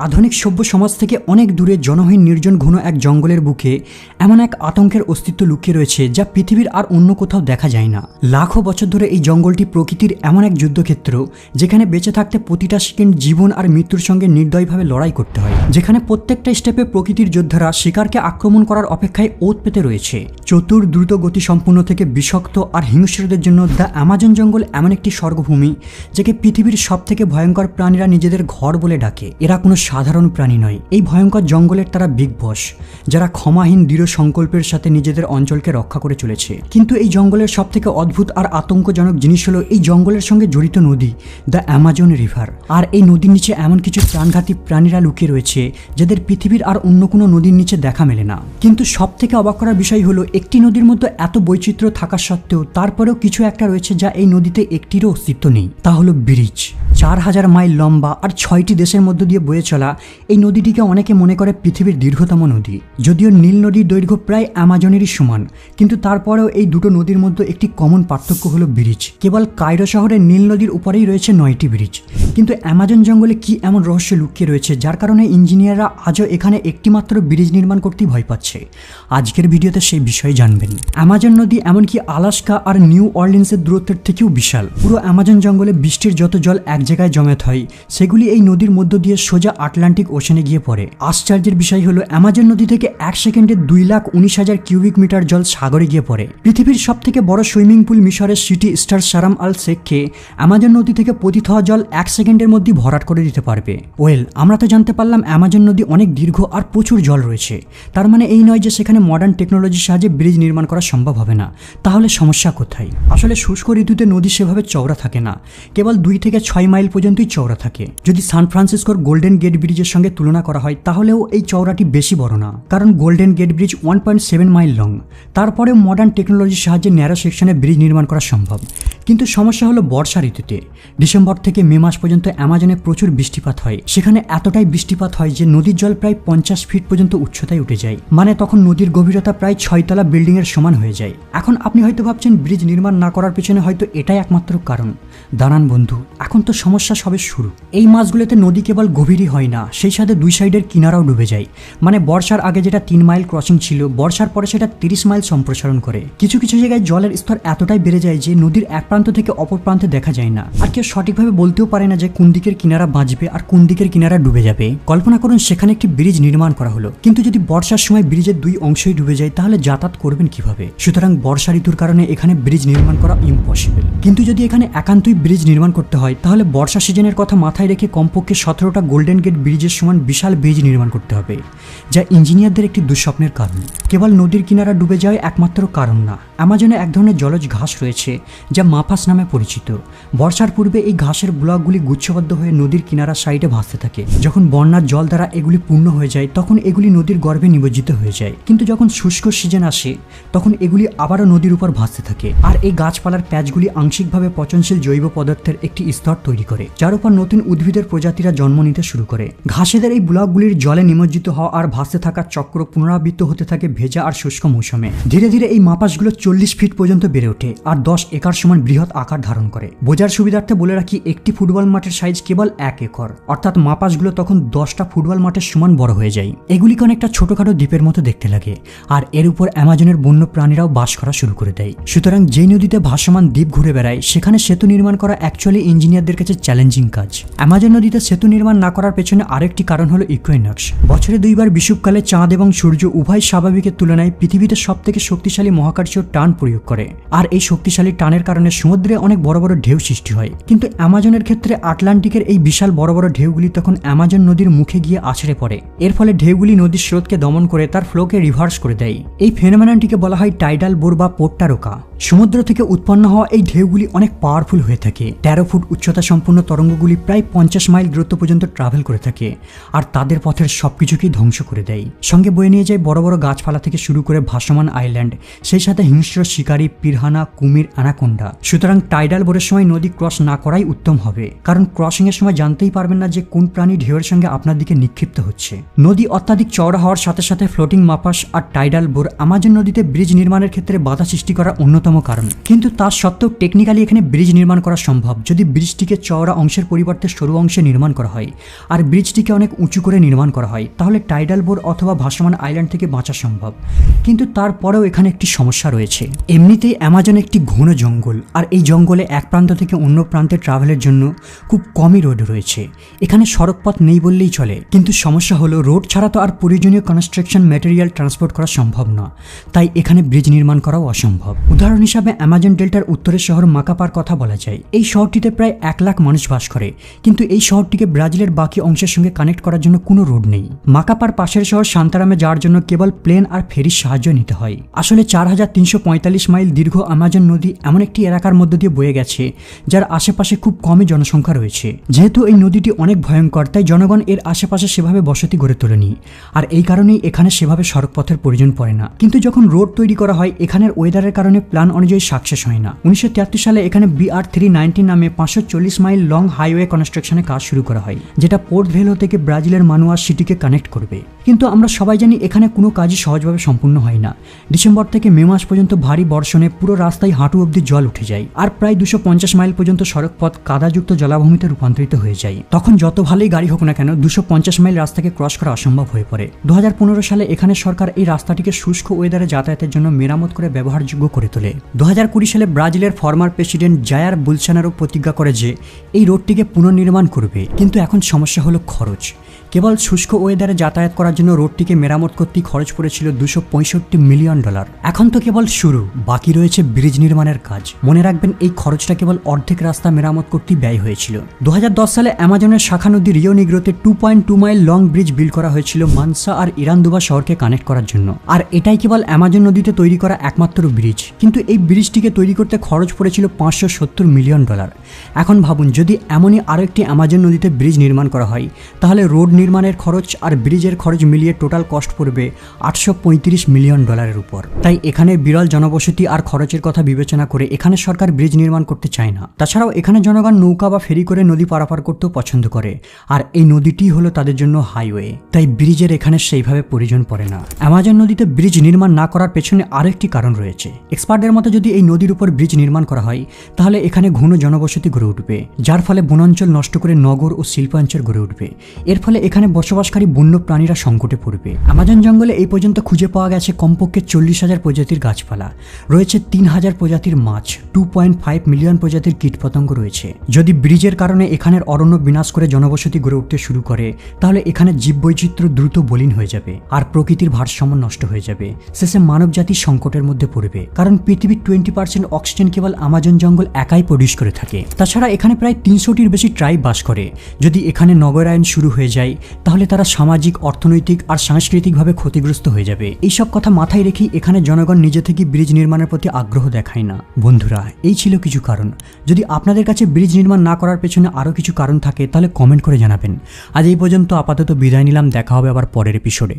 আধুনিক সভ্য সমাজ থেকে অনেক দূরে জনহীন নির্জন ঘন এক জঙ্গলের বুকে এমন এক আতঙ্কের অস্তিত্ব লুকিয়ে রয়েছে যা পৃথিবীর আর অন্য কোথাও দেখা যায় না। লাখো বছর ধরে এই জঙ্গলটি প্রকৃতির এমন এক যুদ্ধক্ষেত্র যেখানে বেঁচে থাকতে প্রতিটা সেকেন্ড জীবন আর মৃত্যুর সঙ্গে নির্দয়ভাবে লড়াই করতে হয়, যেখানে প্রত্যেকটা স্টেপে প্রকৃতির যোদ্ধারা শিকারকে আক্রমণ করার অপেক্ষায় ওত পেতে রয়েছে। চতুর দ্রুত গতি সম্পূর্ণ থেকে বিষাক্ত আর হিংস্রদের জন্য দ্য অ্যামাজন জঙ্গল এমন একটি স্বর্গভূমি যাকে পৃথিবীর সবথেকে ভয়ঙ্কর প্রাণীরা নিজেদের ঘর বলে ডাকে। এরা কোনো সাধারণ প্রাণী নয়, এই ভয়ঙ্কর জঙ্গলের তারা বিগ বস, যারা ক্ষমাহীন দৃঢ় সংকল্পের সাথে নিজেদের অঞ্চলকে রক্ষা করে চলেছে। কিন্তু এই জঙ্গলের সবথেকে অদ্ভুত আর আতঙ্কজনক জিনিস হলো এই জঙ্গলের সঙ্গে জড়িত নদী দ্য অ্যামাজন রিভার। আর এই নদীর নিচে এমন কিছু প্রাণঘাতী প্রাণীরা লুকিয়ে রয়েছে যাদের পৃথিবীর আর অন্য কোনো নদীর নিচে দেখা মেলে না। কিন্তু সবথেকে অবাক করার বিষয় হলো একটি নদীর মধ্যে এত বৈচিত্র্য থাকা সত্ত্বেও তারপরেও কিছু একটা রয়েছে যা এই নদীতে একটিরও অস্তিত্ব নেই, তা হলো ব্রিজ। 4000 মাইল লম্বা আর 6টি দেশের মধ্য দিয়ে বয়ে চলা এই নদীটিকে অনেকে মনে করে পৃথিবীর দীর্ঘতম নদী। যদিও নীল নদীর দৈর্ঘ্য প্রায় অ্যামাজনেরই সমান, কিন্তু তারপরেও এই দুটো নদীর মধ্যে একটি কমন পার্থক্য হলো ব্রিজ। কেবল কায়রো শহরের নীল নদীর উপরেই রয়েছে 9টি ব্রিজ, কিন্তু অ্যামাজন জঙ্গলে কি এমন রহস্য লুকিয়ে রয়েছে যার কারণে ইঞ্জিনিয়াররা আজও এখানে একটি মাত্র ব্রিজ নির্মাণ করতেই ভয় পাচ্ছে। আজকের ভিডিওতে সেই বিষয়ে জানবেন। অ্যামাজন নদী এমনকি আলাস্কা আর নিউ অরলিন্সের দূরত্বের থেকেও বিশাল। পুরো অ্যামাজন জঙ্গলে বৃষ্টির যত জল এক জায়গায় জমায়েত হয় সেগুলি এই নদীর মধ্য দিয়ে সোজা আটলান্টিক ওশানে গিয়ে পড়ে। আশ্চর্যের বিষয় হলো অ্যামাজন নদী থেকে 1 সেকেন্ডে 2,19,000 কিউবিক মিটার জল সাগরে গিয়ে পড়ে। পৃথিবীর সবথেকে বড় সুইমিং পুল মিশরের সিটি স্টার শারাম আল শেখকে অ্যামাজন নদী থেকে পতিত হওয়া জল 1 সেকেন্ডের মধ্যে ভরাট করে দিতে পারবে। আমরা তো জানতে পারলাম অ্যামাজন নদী অনেক দীর্ঘ আর প্রচুর জল রয়েছে, তার মানে এই নয় যে সেখানে মডার্ন টেকনোলজির সাহায্যে ব্রিজ নির্মাণ করা সম্ভব হবে না। তাহলে সমস্যা কোথায়? আসলে শুষ্ক ঋতুতে নদী সেভাবে চওড়া থাকে না, কেবল 2 থেকে 6 মাইল পর্যন্তই চওড়া থাকে। যদি সান ফ্রান্সিসকোর গোল্ডেন গেট ব্রিজের সঙ্গে তুলনা করা হয় তাহলেও এই চওড়াটি বেশি বড় না, কারণ golden gate bridge 1.7 mile long. তারপরে মডার্ন টেকনোলজির সাহায্যে ন্যারো সেকশনে ব্রিজ নির্মাণ করা সম্ভব। কিন্তু সমস্যা হলো বর্ষা ঋতুতে ডিসেম্বর থেকে মে মাস পর্যন্ত অ্যামাজনে প্রচুর বৃষ্টিপাত হয়। সেখানে এতটাই বৃষ্টিপাত হয় যে নদীর জল প্রায় 50 ফিট পর্যন্ত উচ্চতায় উঠে যায়, মানে তখন নদীর গভীরতা প্রায় 6 তলা বিল্ডিং এর সমান হয়ে যায়। এখন আপনি হয়তো ভাবছেন ব্রিজ নির্মাণ না করার পেছনে হয়তো এটাই একমাত্র কারণ। দাঁড়ান বন্ধু, এখন তো সমস্যা সবে শুরু। এই মাসগুলোতে নদী কেবল গভীরই হয় না, সেই সাথে দুই সাইডের কিনারাও ডুবে যায়। মানে বর্ষার আগে যেটা 3 মাইল ক্রসিং ছিল, বর্ষার পরে সেটা 30 মাইল সম্প্রসারণ করে। কিছু কিছু জায়গায় জলের স্তর এতটাই বেড়ে যায় যে নদীর এক প্রান্ত থেকে অপর প্রান্তে দেখা যায় না, আর কেউ সঠিকভাবে বলতেও পারে না যে কোন দিকের কিনারা বাঁচবে আর কোন দিকের কিনারা ডুবে যাবে। কল্পনা করুন সেখানে একটি ব্রিজ নির্মাণ করা হলো, কিন্তু যদি বর্ষার সময় ব্রিজের 2 অংশই ডুবে যায় তাহলে যাতায়াত করবেন কিভাবে? সুতরাং বর্ষা ঋতুর কারণে এখানে ব্রিজ নির্মাণ করা ইম্পসিবল। কিন্তু যদি এখানে একান্তই ব্রিজ নির্মাণ করতে হয় তাহলে বর্ষা সিজনের কথা মাথায় রেখে কমপক্ষে 17টা গোল্ডেন গেট ব্রিজের সমান বিশাল ব্রিজ নির্মাণ করতে হবে, যা ইঞ্জিনিয়ারদের একটি দুঃস্বপ্নের কারণ। কেবল নদীর কিনারা ডুবে যাওয়া একমাত্র কারণ না, অ্যামাজনে এক ধরনের জলজ ঘাস রয়েছে যা মাফাস নামে পরিচিত। বর্ষার পূর্বে এই ঘাসের ব্লকগুলি গুচ্ছবদ্ধ হয়ে নদীর কিনারা সাইডে ভাসতে থাকে। যখন বন্যার জল দ্বারা এগুলি পূর্ণ হয়ে যায় তখন এগুলি নদীর গর্ভে নিমজ্জিত হয়ে যায়। কিন্তু যখন শুষ্ক সিজন আসে তখন এগুলি আবারও নদীর উপর ভাসতে থাকে, আর এই গাছপালার প্যাচগুলি আংশিকভাবে পচনশীল জৈব পদার্থের একটি স্তর তৈরি করে, যার উপর নতুন উদ্ভিদের প্রজাতিরা জন্ম নিতে শুরু করে। ঘাসেদের এই ব্লকগুলির জলে নিমজ্জিত হওয়া আর ভাসতে থাকার চক্র পুনরাবৃত্ত হতে থাকে ভেজা আর শুষ্ক মৌসুমে। ধীরে ধীরে এই মাপাসগুলো 40 ফিট পর্যন্ত বেড়ে ওঠে আর 10 একর সমান বৃহৎ আকার ধারণ করে। বোঝার সুবিধার্থে বলে রাখি, একটি ফুটবল মাঠের সাইজ কেবল 1 একর, অর্থাৎ মাপাসগুলো তখন 10টা ফুটবল মাঠের সমান বড় হয়ে যায়। এগুলিকে অনেকটা ছোটখাটো দ্বীপের মতো দেখতে লাগে, আর এর উপর অ্যামাজনের বন্য প্রাণীরাও বাস করা শুরু করে দেয়। সুতরাং যেই নদীতে ভাসমান দ্বীপ ঘুরে বেড়ায় সেখানে সেতু নির্মাণ করা অ্যাকচুয়ালি ইঞ্জিনিয়ারদের কাছে চ্যালেঞ্জিং কাজ। অ্যামাজন নদীতে সেতু নির্মাণ না করার পেছনে আরেকটি কারণ হলো ইকুইনক্স। বছরে 2 বার বিষুবকালে চাঁদ এবং সূর্য উভয় স্বাভাবিকের তুলনায় পৃথিবীতে সবথেকে শক্তিশালী মহাকর্ষীয় টান প্রয়োগ করে, আর এই শক্তিশালী টানের কারণে সমুদ্রে অনেক বড় বড় ঢেউ সৃষ্টি হয়। কিন্তু অ্যামাজনের ক্ষেত্রে আটলান্টিকের এই বিশাল বড় বড় ঢেউগুলি তখন অ্যামাজন নদীর মুখে গিয়ে আছড়ে পড়ে। এর ফলে ঢেউগুলি নদীর স্রোতকে দমন করে তার ফ্লোকে রিভার্স করে দেয়। এই ফেনোমেননটিকে বলা হয় টাইডাল বোর বা পোট্টারোকা। সমুদ্র থেকে উৎপন্ন হওয়া এই ঢেউগুলি অনেক পাওয়ারফুল হয়ে থাকে। 13 ফুট উচ্চতা সম্পূর্ণ তরঙ্গগুলি প্রায় 50 মাইল দূরত্ব পর্যন্ত ট্রাভেল করে থাকে, আর তাদের পথের সবকিছুকেই ধ্বংস করে দেয়। সঙ্গে বয়ে নিয়ে যায় বড় বড় গাছপালা থেকে শুরু করে ভাসমান আইল্যান্ড, সেই সাথে হিংস্র শিকারী, পিরহানা, কুমির, অ্যানাকোন্ডা, সুতরাং টাইডাল বোরের সময় নদী ক্রস না করাই উত্তম হবে, কারণ ক্রসিংয়ের সময় জানতেই পারবেন না যে কোন প্রাণী ঢেউয়ের সঙ্গে আপনার দিকে নিক্ষিপ্ত হচ্ছে। নদী অত্যাধিক চওড়া হওয়ার সাথে সাথে ফ্লোটিং মাপাস আর টাইডাল বোর আমাজন নদীতে ব্রিজ নির্মাণের ক্ষেত্রে বাধা সৃষ্টি করার অন্যতম কারণ। কিন্তু তার সত্ত্বেও টেকনিক্যালি এখানে ব্রিজ নির্মাণ করা সম্ভব যদি ব্রিজটিকে চওড়া অংশের পরিবর্তে সরু অংশে নির্মাণ করা হয় আর ব্রিজটিকে অনেক উঁচু করে নির্মাণ করা হয়, তাহলে টাইডাল বোর অথবা ভাসমান আইল্যান্ড থেকে বাঁচা সম্ভব। কিন্তু তারপরেও এখানে একটি সমস্যা রয়েছে। এমনিতেই অ্যামাজন একটি ঘন জঙ্গল, আর এই জঙ্গলে এক প্রান্ত থেকে অন্য প্রান্তে ট্রাভেলের জন্য খুব কমই রোড রয়েছে। এখানে সড়কপথ নেই বললেই চলে, কিন্তু সমস্যা হলো রোড ছাড়া তো আর প্রয়োজনীয় কনস্ট্রাকশন ম্যাটেরিয়াল ট্রান্সপোর্ট করা সম্ভব না, তাই এখানে ব্রিজ নির্মাণ করাও অসম্ভব। উদাহরণ হিসাবে অ্যামাজন ডেল্টার উত্তরের শহর মাকাপার কথা বলা যায়। এই শহরটিতে প্রায় 1 লাখ মানুষ বাস করে, কিন্তু এই শহরটিকে ব্রাজিলের বাকি অংশের সঙ্গে কানেক্ট করার জন্য কোনো রোড নেই। মাকাপার পাশের শহর সান্তারামে যাওয়ার জন্য কেবল প্লেন আর ফেরির সাহায্য নিতে হয়। আসলে 4345 মাইল দীর্ঘ অ্যামাজন নদী এমন একটি এলাকার মধ্য দিয়ে বয়ে গেছে যার আশেপাশে খুব কমই জনসংখ্যা রয়েছে। যেহেতু এই নদীটি অনেক ভয়ঙ্কর, তাই জনগণ এর আশেপাশে সেভাবে বসতি গড়ে তোলেনি, আর এই কারণেই এখানে সেভাবে সড়কপথের প্রয়োজন পড়ে না। কিন্তু যখন রোড তৈরি করা হয়, এখানের ওয়েদারের কারণে প্ল্যান অনুযায়ী সাকসেস হয় না। 1973 সালে এখানে BR390 নামে 540 মাইল লং হাইওয়ে কনস্ট্রাকশনের কাজ শুরু করা হয়, যেটা পোর্ট ভেলো থেকে ব্রাজিলের মানুয়াস সিটিকে কানেক্ট করবে। কিন্তু আমরা সবাই জানি এখানে কোনো কাজই সহজভাবে সম্পূর্ণ হয় না। ডিসেম্বর থেকে মে মাস পর্যন্ত ভারী বর্ষণে পুরো রাস্তায় হাঁটু অবধি জল উঠে যায়, আর প্রায় 250 মাইল পর্যন্ত সড়কপথ কাদাযুক্ত জলাভূমিতে রূপান্তরিত হয়ে যায়। তখন যত ভালোই গাড়ি হোক না কেন 250 মাইল রাস্তাকে ক্রস করা অসম্ভব হয়ে পড়ে। 2015 সালে এখানে সরকার এই রাস্তাটিকে শুষ্ক ওয়েদারে যাতায়াতের জন্য মেরামত করে ব্যবহারযোগ্য করে তোলে। 2020 সালে ব্রাজিলের ফর্মার প্রেসিডেন্ট জায়ার বোলসোনারো প্রতিজ্ঞা করে যে এই রোডটিকে পুনর্নির্মাণ করবে। কিন্তু এখন সমস্যা হলো খরচ। কেবল শুষ্ক ওয়েদারে যাতায়াত করার জন্য রোডটিকে মেরামত করতেই খরচ পড়েছিল $265 মিলিয়ন। এখন তো কেবল শুরু, বাকি রয়েছে ব্রিজ নির্মাণের কাজ। মনে রাখবেন এই খরচটা কেবল অর্ধেক রাস্তা মেরামত করতেই ব্যয় হয়েছিল। 2010 সালে অ্যামাজনের শাখা নদী রিও নিগ্রোতে 2.2 মাইল লং ব্রিজ বিল্ড করা হয়েছিল মানসা আর ইরান্দুবা শহরকে কানেক্ট করার জন্য, আর এটাই কেবল অ্যামাজন নদীতে তৈরি করা একমাত্র ব্রিজ। কিন্তু এই ব্রিজটিকে তৈরি করতে খরচ পড়েছিল $570 মিলিয়ন। এখন ভাবুন, যদি এমনই আরও একটি অ্যামাজন নদীতে ব্রিজ নির্মাণ করা হয়, তাহলে রোড নির্মাণের খরচ আর ব্রিজের খরচ মিলিয়ে টোটাল কস্ট পড়বে $835 মিলিয়ন উপর। তাই এখানে বিরল জনবসতি আর খরচের কথা বিবেচনা করে এখানে সরকার ব্রিজ নির্মাণ করতে চায় না। তাছাড়াও এখানে জনগণ নৌকা বা ফেরি করে নদী পারাপার করতেও পছন্দ করে, আর এই নদীটি হলো তাদের জন্য হাইওয়ে, তাই ব্রিজের এখানে সেইভাবে প্রয়োজন পড়ে না। অ্যামাজন নদীতে ব্রিজ নির্মাণ না করার পেছনে আরেকটি কারণ রয়েছে। এক্সপার্টদের মতে যদি এই নদীর উপর ব্রিজ নির্মাণ করা হয়, তাহলে এখানে ঘন জনবসতি গড়ে উঠবে, যার ফলে বনাঞ্চল নষ্ট করে নগর ও শিল্পাঞ্চল গড়ে উঠবে। এর ফলে এখানে বসবাসকারী বন্য প্রাণীরা সংকটে পড়বে। অ্যামাজন জঙ্গলে এই পর্যন্ত খুঁজে পাওয়া গেছে কমপক্ষে 40,000 প্রজাতির গাছপালা, রয়েছে 3,000 প্রজাতির মাছ, 2.5 মিলিয়ন প্রজাতির কীটপতঙ্গ রয়েছে। যদি ব্রিজের কারণে এখানের অরণ্য বিনাশ করে জনবসতি গড়ে উঠতে শুরু করে, তাহলে এখানে জীববৈচিত্র্য দ্রুত বলীন হয়ে যাবে আর প্রকৃতির ভারসাম্য নষ্ট হয়ে যাবে। শেষে মানবজাতি সংকটের মধ্যে পড়বে, কারণ পৃথিবীর 20% অক্সিজেন কেবল অ্যামাজন জঙ্গল একাই প্রডিউস করে থাকে। তাছাড়া এখানে প্রায় 300টির বেশি ট্রাইব বাস করে। যদি এখানে নগরায়ন শুরু হয়ে যায়, তাহলে তারা সামাজিক, অর্থনৈতিক আর সাংস্কৃতিকভাবে ক্ষতিগ্রস্ত হয়ে যাবে। এইসব কথা মাথায় রেখেই এখানে জনগণ নিজে থেকে ব্রিজ নির্মাণের প্রতি আগ্রহ দেখায় না। বন্ধুরা, এই ছিল কিছু কারণ। যদি আপনাদের কাছে ব্রিজ নির্মাণ না করার পেছনে আরও কিছু কারণ থাকে, তাহলে কমেন্ট করে জানাবেন। আজ এই পর্যন্ত আপাতত বিদায় নিলাম, দেখা হবে আবার পরের এপিসোডে।